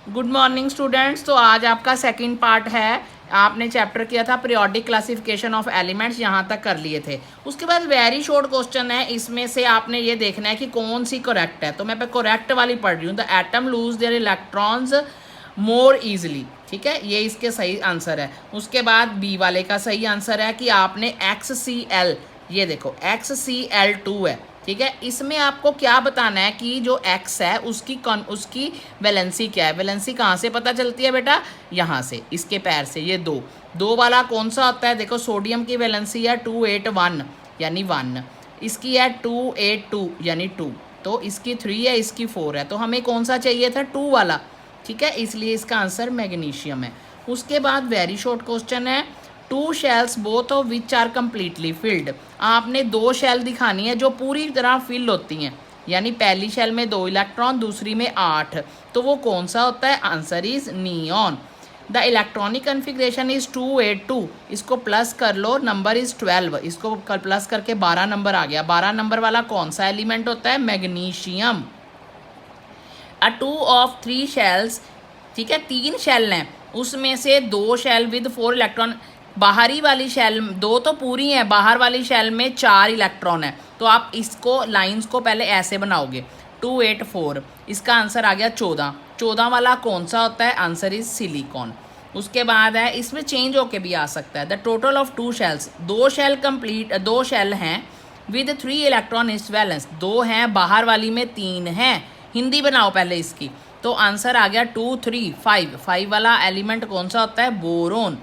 Good morning students. तो आज आपका सेकंड पार्ट है। आपने चैप्टर किया था पीरियोडिक क्लासिफिकेशन ऑफ एलिमेंट्स, यहाँ तक कर लिए थे। उसके बाद वेरी शॉर्ट क्वेश्चन है, इसमें से आपने ये देखना है कि कौन सी करेक्ट है। तो मैं पे करेक्ट वाली पढ़ रही हूँ। The atom lose their electrons more easily, ठीक है, ये इसके सही आंसर है। उसके बाद बी वाले का सही आंसर है कि आपने XCl, ये देखो XCl2 है, ठीक है। इसमें आपको क्या बताना है कि जो X है उसकी वैलेंसी क्या है। वैलेंसी कहाँ से पता चलती है बेटा? यहाँ से, इसके पैर से। ये दो वाला कौन सा होता है? देखो सोडियम की वैलेंसी है 281 यानी 1, इसकी है 282 यानी 2, तो इसकी 3 है, इसकी 4 है। तो हमें कौन सा चाहिए था? 2 वाला, ठीक है, इसलिए इसका आंसर मैग्नीशियम है। उसके बाद वेरी शॉर्ट क्वेश्चन है, 2 shells both of which are completely filled. आपने 2 शेल दिखानी है जो पूरी तरह फिल होती हैं, यानी पहली शेल में 2 इलेक्ट्रॉन, दूसरी में 8। तो वो कौन सा होता है? Answer is neon. The electronic configuration is 282, इसको प्लस कर लो, नंबर इज 12, इसको प्लस करके 12 नंबर आ गया। 12 नंबर वाला कौन सा एलिमेंट होता है? मैग्नीशियम। अ 2 ऑफ 3 शेल्स, ठीक है, 3 शेल हैं, उसमें से 2 शेल विद 4 इलेक्ट्रॉन। बाहरी वाली शेल 2 तो पूरी हैं, बाहर वाली शेल में 4 इलेक्ट्रॉन है। तो आप इसको लाइंस को पहले ऐसे बनाओगे, 284, इसका आंसर आ गया 14। 14 वाला कौन सा होता है? Answer is silicon. उसके बाद है, इसमें चेंज होके भी आ सकता है। The total of 2 shells, 2 shell complete, 2 shell हैं विद 3 इलेक्ट्रॉन इज बैलेंस, 2 हैं, बाहर वाली में 3 हैं। हिंदी बनाओ पहले इसकी। तो आंसर आ गया 2 3 5। 5 वाला एलिमेंट कौन सा होता है? बोरोन।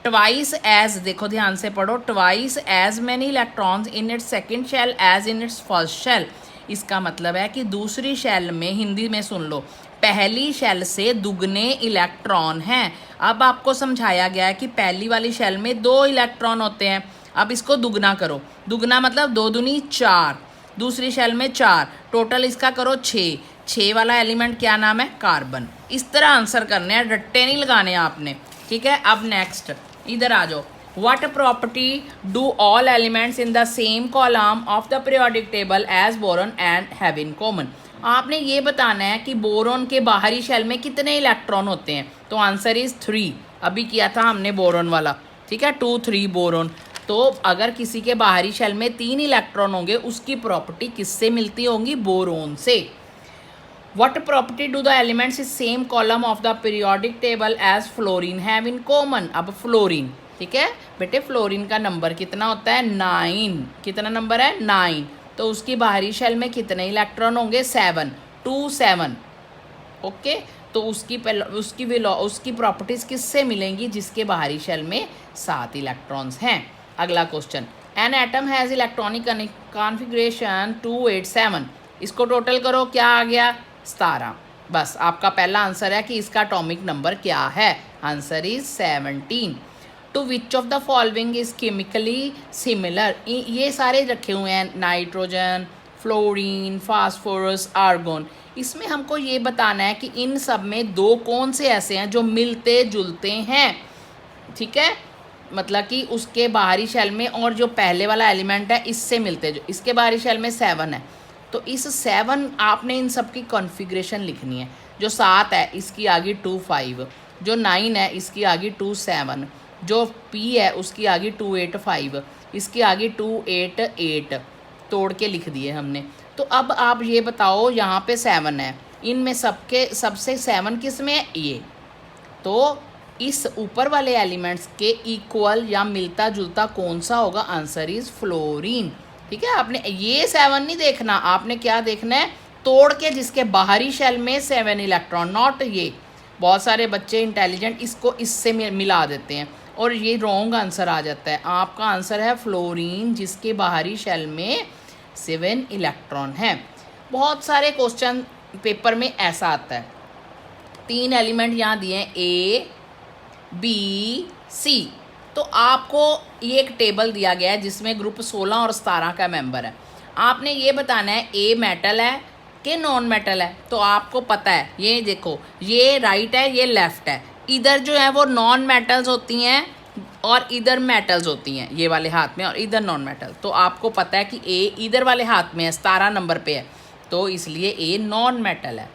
ट्वाइस एज, देखो ध्यान से पढ़ो, twice as many electrons in its second shell as in its first shell. इसका मतलब है कि दूसरी शेल में, हिंदी में सुन लो, पहली शेल से दुगने इलेक्ट्रॉन हैं। अब आपको समझाया गया है कि पहली वाली शेल में 2 इलेक्ट्रॉन होते हैं। अब इसको दुगना करो, दुगना मतलब 2 दूनी 4, दूसरी शेल में 4, टोटल इसका करो 6। 6 वाला एलिमेंट क्या नाम है? कार्बन। इस तरह आंसर करने हैं, रट्टे नहीं लगाने आपने, ठीक है। अब नेक्स्ट इधर आ जाओ। What property do all elements in the same column of the periodic table as boron and have in common. आपने ये बताना है कि बोरॉन के बाहरी शेल में कितने इलेक्ट्रॉन होते हैं। तो आंसर इज 3, अभी किया था हमने बोरॉन वाला, ठीक है, 2 3 बोरॉन। तो अगर किसी के बाहरी शेल में 3 इलेक्ट्रॉन होंगे, उसकी प्रॉपर्टी किससे मिलती होंगी? बोरॉन से। What property do the elements in same column of the periodic table as fluorine have in common? अब फ्लोरीन, ठीक है बेटे, फ्लोरीन का नंबर कितना होता है? 9। कितना नंबर है? 9। तो उसकी बाहरी शेल में कितने इलेक्ट्रॉन होंगे? 7, 2 7। ओके, तो उसकी प्रॉपर्टीज किससे मिलेंगी? जिसके बाहरी शेल में 7 इलेक्ट्रॉन्स हैं। अगला question, an atom has electronic configuration 287, इसको टोटल करो, क्या आ गया? 17। बस आपका पहला आंसर है कि इसका एटॉमिक नंबर क्या है? Answer is 17। To which of the following is chemically similar, ये सारे रखे हुए हैं, नाइट्रोजन, फ्लोरीन, फास्फोरस, आर्गोन। इसमें हमको ये बताना है कि इन सब में 2 कौन से ऐसे हैं जो मिलते जुलते हैं, ठीक है, मतलब कि उसके बाहरी शेल में और जो पहले वाला एलिमेंट है इससे मिलते, जो इसके बाहरी शेल में 7 है, तो इस 7 आपने इन सब की कॉन्फ़िगरेशन लिखनी है। जो 7 है इसकी आगे 2 5, जो 9 है इसकी आगे 2 7, जो P है उसकी आगे 2 8 5, इसकी आगे 2 8 8, तोड़ के लिख दिए हमने। तो अब आप ये बताओ, यहाँ पे 7 है, इनमें सबसे 7 किस में है? ये। तो इस ऊपर वाले एलिमेंट्स के इक्वल या मिलता जुलता कौन सा होगा? आंसर इज फ्लोरीन, ठीक है। आपने ये 7 नहीं देखना, आपने क्या देखना है? तोड़ के जिसके बाहरी शेल में 7 इलेक्ट्रॉन, नॉट ये। बहुत सारे बच्चे इंटेलिजेंट इसको इससे मिला देते हैं और ये रॉन्ग आंसर आ जाता है। आपका आंसर है फ्लोरीन, जिसके बाहरी शेल में 7 इलेक्ट्रॉन हैं। बहुत सारे क्वेश्चन पेपर में ऐसा आता है, 3 एलिमेंट यहाँ दिए हैं, A B C। तो आपको ये एक टेबल दिया गया है जिसमें ग्रुप 16 और 17 का मेंबर है। आपने ये बताना है ए मेटल है कि नॉन मेटल है। तो आपको पता है, ये देखो, ये राइट है, ये लेफ्ट है, इधर जो है वो नॉन मेटल्स होती हैं और इधर मेटल्स होती हैं, ये वाले हाथ में, और इधर नॉन मेटल। तो आपको पता है कि ए इधर वाले हाथ में है, 17 नंबर पे है, तो इसलिए ए नॉन मेटल है।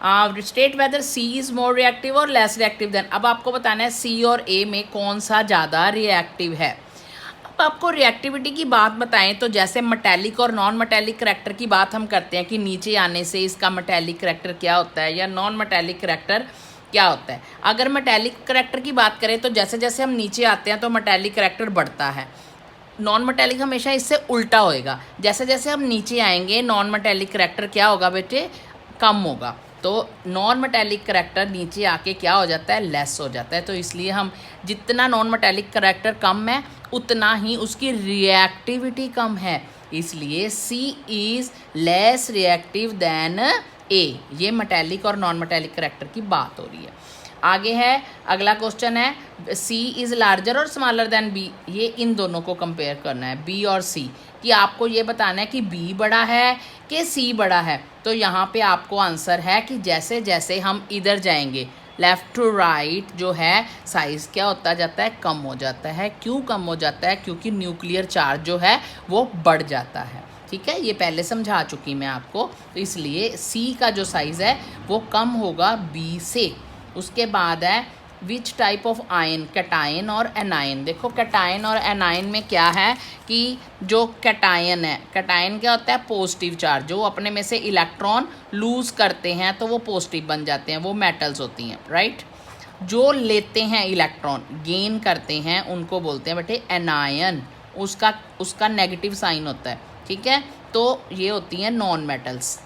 State whether C is more reactive और लेस रिएक्टिव देन। अब आपको बताना है सी और ए में कौन सा ज़्यादा रिएक्टिव है। अब आपको रिएक्टिविटी की बात बताएं तो जैसे मेटेलिक और नॉन मेटेलिक करैक्टर की बात हम करते हैं कि नीचे आने से इसका मेटेलिक करैक्टर क्या होता है या नॉन मेटेलिक करैक्टर क्या होता है। अगर मेटेलिक करैक्टर की बात करें तो जैसे जैसे हम नीचे आते हैं तो मेटेलिक करैक्टर बढ़ता है, नॉन मेटेलिक हमेशा इससे उल्टा होएगा। जैसे जैसे हम नीचे आएंगे नॉन मेटेलिक करैक्टर क्या होगा बेटे, कम होगा। तो नॉन मेटेलिक करैक्टर नीचे आके क्या हो जाता है, लेस हो जाता है। तो इसलिए हम जितना नॉन मेटेलिक करैक्टर कम है उतना ही उसकी रिएक्टिविटी कम है, इसलिए सी इज़ लेस रिएक्टिव देन ए। ये मेटेलिक और नॉन मेटेलिक करैक्टर की बात हो रही है। आगे है अगला क्वेश्चन है सी इज़ लार्जर और स्मॉलर देन बी। ये इन दोनों को कंपेयर करना है, बी और सी, कि आपको ये बताना है कि बी बड़ा है कि सी बड़ा है। तो यहाँ पे आपको आंसर है कि जैसे जैसे हम इधर जाएंगे लेफ़्ट टू राइट जो है साइज़ क्या होता जाता है, कम हो जाता है। क्यों कम हो जाता है, क्योंकि न्यूक्लियर चार्ज जो है वो बढ़ जाता है। ठीक है, ये पहले समझा चुकी मैं आपको। तो इसलिए सी का जो साइज़ है वो कम होगा बी से। उसके बाद है which type of ion, cation और एनायन। देखो कैटायन और एनायन में क्या है कि जो कैटायन है, कैटायन क्या होता है, पॉजिटिव चार्ज, जो अपने में से इलेक्ट्रॉन लूज़ करते हैं तो वो पॉजिटिव बन जाते हैं, वो मेटल्स होती हैं, राइट। जो लेते हैं इलेक्ट्रॉन, गेन करते हैं, उनको बोलते हैं बेटे एनायन, उसका नेगेटिव साइन होता है। ठीक है, तो ये होती हैं नॉन मेटल्स।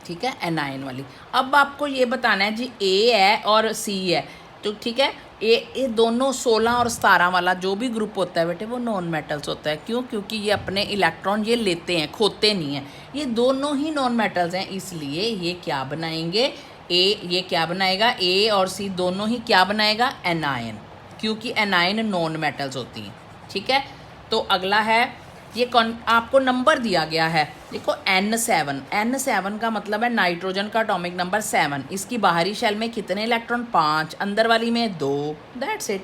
ठीक है, एनायन वाली। अब आपको ये बताना है जी ए है और सी है, तो ठीक है, ये दोनों 16 और 17 वाला जो भी ग्रुप होता है बेटे वो नॉन मेटल्स होता है। क्यों, क्योंकि ये अपने इलेक्ट्रॉन ये लेते हैं, खोते नहीं हैं। ये दोनों ही नॉन मेटल्स हैं, इसलिए ये क्या बनाएंगे, ये क्या बनाएगा, ए और सी दोनों ही क्या बनाएगा, एनायन, क्योंकि एनायन नॉन मेटल्स होती हैं। ठीक है, तो अगला है ये आपको नंबर दिया गया है, देखो N7। N7 का मतलब है नाइट्रोजन का एटॉमिक नंबर 7। इसकी बाहरी शेल में कितने इलेक्ट्रॉन, 5, अंदर वाली में 2, दैट्स इट।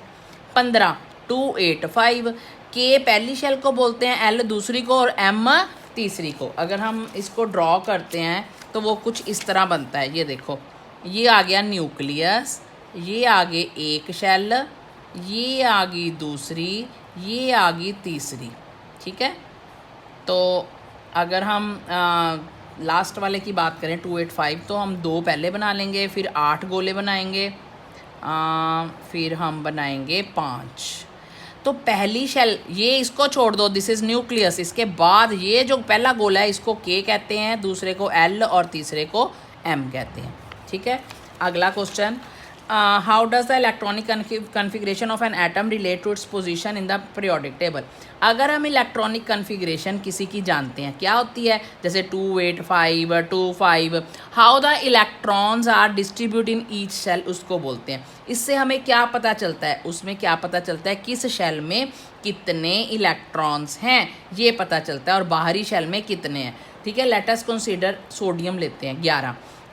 15, 2, 8, 5। के पहली शेल को बोलते हैं, L दूसरी को और M तीसरी को। अगर हम इसको ड्रॉ करते हैं तो वो कुछ इस तरह बनता है। ये देखो, ये आ गया न्यूक्लियस, ये आगे एक शेल, ये आ गई दूसरी, ये आ गई तीसरी। ठीक है, तो अगर हम लास्ट वाले की बात करें 285, तो हम 2 पहले बना लेंगे, फिर 8 गोले बनाएंगे, फिर हम बनाएंगे 5। तो पहली शेल, ये इसको छोड़ दो, दिस इज़ न्यूक्लियस। इसके बाद ये जो पहला गोला है इसको के कहते हैं, दूसरे को एल और तीसरे को एम कहते हैं। ठीक है, अगला question, how does the electronic configuration of an atom relate to its position in the periodic table. अगर हम इलेक्ट्रॉनिक कन्फिग्रेशन किसी की जानते हैं, क्या होती है, जैसे 285, 25, how the electrons are distribute in each shell, उसको बोलते हैं। इससे हमें क्या पता चलता है, उसमें क्या पता चलता है, किस शेल में कितने इलेक्ट्रॉन्स हैं ये पता चलता है, और बाहरी शेल में कितने हैं। ठीक है, लेट अस कंसीडर सोडियम लेते हैं,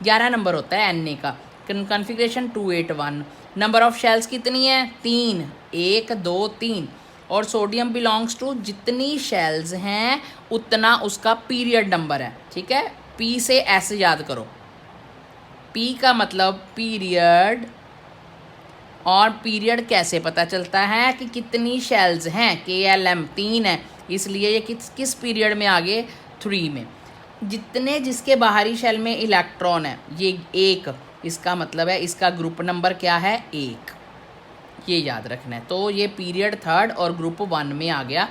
11 नंबर होता है Na का। कन्फिग्रेशन 281। नंबर ऑफ शेल्स कितनी है, 3, 1, 2, 3। और सोडियम बिलोंग्स टू, जितनी शेल्स हैं उतना उसका पीरियड नंबर है। ठीक है, पी से एस याद करो, पी का मतलब पीरियड, और पीरियड कैसे पता चलता है कि कितनी शेल्स हैं, KLM 3 है, इसलिए ये किस पीरियड में आगे, 3 में। जिसके बाहरी शेल में इलेक्ट्रॉन है, ये 1, इसका मतलब है इसका ग्रुप नंबर क्या है, 1, ये याद रखना है। तो ये पीरियड 3rd और ग्रुप 1 में आ गया।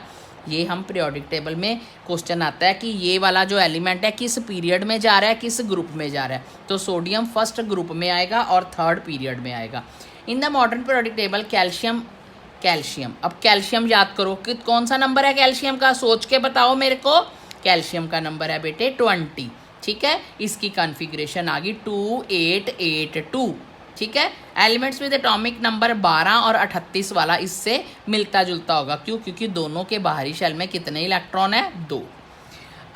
ये हम पीरियोडिक टेबल में क्वेश्चन आता है कि ये वाला जो एलिमेंट है किस पीरियड में जा रहा है, किस ग्रुप में जा रहा है। तो सोडियम 1st ग्रुप में आएगा और 3rd पीरियड में आएगा। In the modern periodic table calcium, अब कैल्शियम याद करो कि कौन सा नंबर है कैल्शियम का, सोच के बताओ मेरे को। कैल्शियम का नंबर है बेटे 20। ठीक है, इसकी कॉन्फ़िगरेशन आ गई 2882। ठीक है, एलिमेंट्स विद एटॉमिक नंबर 12 और 38 वाला इससे मिलता जुलता होगा। क्यों, क्योंकि दोनों के बाहरी शेल में कितने इलेक्ट्रॉन है, 2।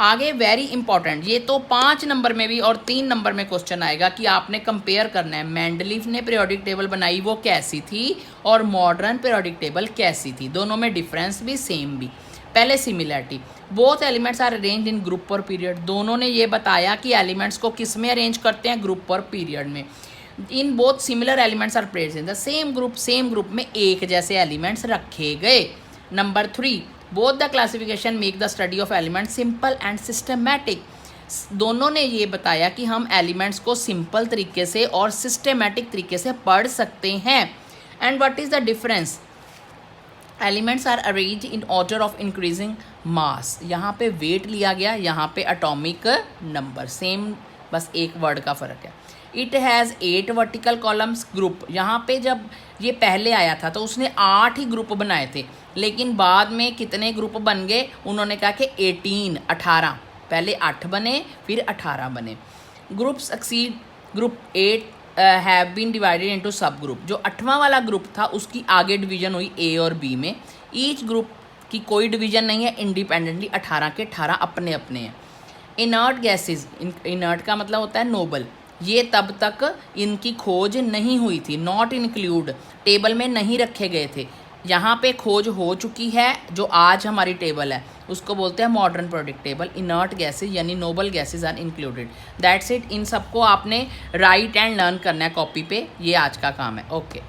आगे वेरी इंपॉर्टेंट, ये तो 5 नंबर में भी और 3 नंबर में क्वेश्चन आएगा कि आपने कंपेयर करना है मेंडलीफ ने पीरियोडिक टेबल बनाई वो कैसी थी और मॉडर्न पीरियोडिक टेबल कैसी थी, दोनों में डिफरेंस भी सेम भी। पहले similarity, both elements are arrange in group और पीरियड, दोनों ने ये बताया कि एलिमेंट्स को किस में अरेंज करते हैं, ग्रुप और पीरियड में। In both similar elements are placed in the same group में एक जैसे एलिमेंट्स रखे गए। Number 3, both the classification make the study of elements simple and systematic, दोनों ने ये बताया कि हम एलिमेंट्स को सिंपल तरीके से और सिस्टमेटिक तरीके से पढ़ सकते हैं। And what is the difference, elements are arranged in order of increasing mass, यहाँ पे वेट लिया गया, यहाँ पे एटॉमिक नंबर, सेम बस एक वर्ड का फ़र्क है। It has 8 vertical columns group, यहाँ पे जब ये पहले आया था तो उसने 8 ही ग्रुप बनाए थे, लेकिन बाद में कितने ग्रुप बन गए, उन्होंने कहा कि 18, पहले 8 बने फिर 18 बने। Group succeed group 8 have been divided into sub group, जो 8वां वाला ग्रुप था उसकी आगे डिवीजन हुई ए और बी में, ईच ग्रुप की कोई डिवीजन नहीं है, इंडिपेंडेंटली 18 के 18 अपने अपने हैं। इनर्ट गैसेज, इनर्ट का मतलब होता है नोबल, ये तब तक इनकी खोज नहीं हुई थी, नॉट इंक्लूड, टेबल में नहीं रखे गए थे, यहाँ पे खोज हो चुकी है, जो आज हमारी टेबल है उसको बोलते हैं modern product table. Inert gases यानी noble gases are included, that's it. इन सबको आपने राइट एंड लर्न करना है कॉपी पे, ये आज का काम है। ओके।